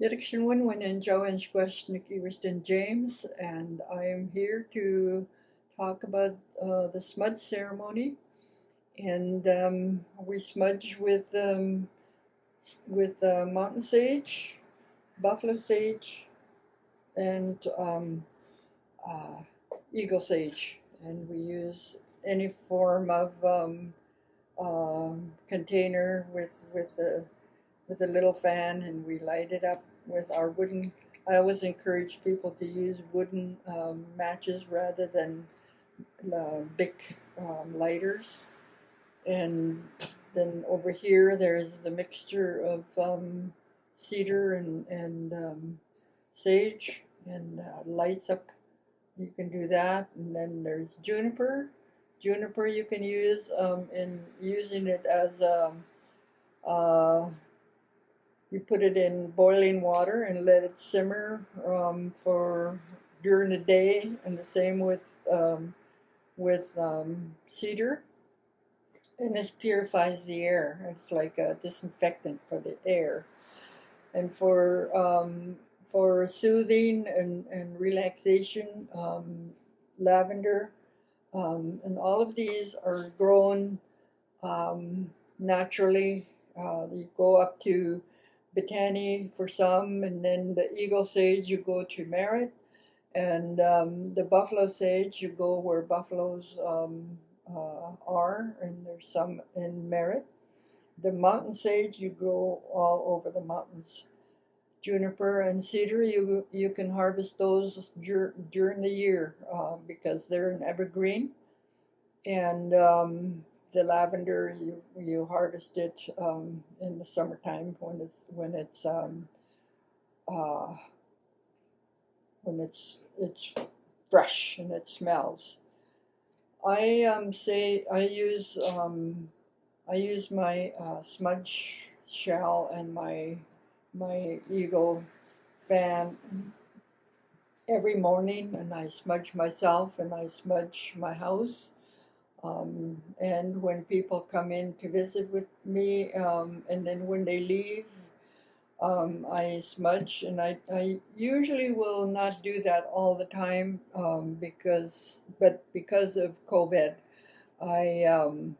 Tuckkwiowhum and Joe and Tuckkwiowhum James, and I am here to talk about the smudge ceremony. And we smudge with mountain sage, buffalo sage, and uh, eagle sage. And we use any form of container with a little fan, and we light it up with our wooden. I always encourage people to use wooden matches rather than big lighters. And then over here, there's the mixture of cedar and sage, and lights up. You can do that, and then there's juniper. Juniper you can use in using it as uh, you put it in boiling water and let it simmer for during the day, and the same with cedar, and this purifies the air. It's like a disinfectant for the air, and for soothing and relaxation, lavender, and all of these are grown naturally. You go up to Botany for some, and then the eagle sage you go to Merritt, and the buffalo sage you go where buffaloes are, and there's some in Merritt. The mountain sage you grow all over the mountains. Juniper and cedar you can harvest those during the year because they're an evergreen, and the lavender you harvest it in the summertime uh, when it's fresh and it smells. I say I use my smudge shell and my eagle fan every morning, and I smudge myself and I smudge my house. And when people come in to visit with me, and then when they leave, I smudge, and I usually will not do that all the time because of COVID, I, um,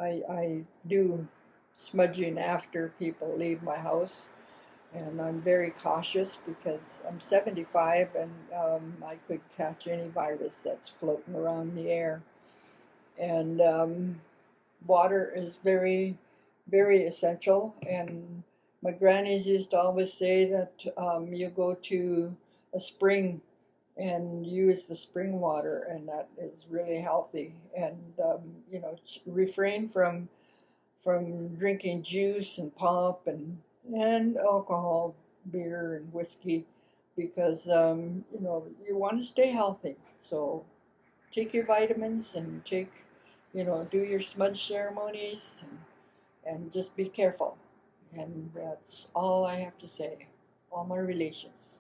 I do smudging after people leave my house, and I'm very cautious because I'm 75, and I could catch any virus that's floating around the air. And water is very essential. And my grannies used to always say that you go to a spring and use the spring water, and that is really healthy. And refrain from drinking juice and pop and alcohol, beer and whiskey, because you want to stay healthy. So take your vitamins and do your smudge ceremonies, and just be careful. And that's all I have to say. All my relations.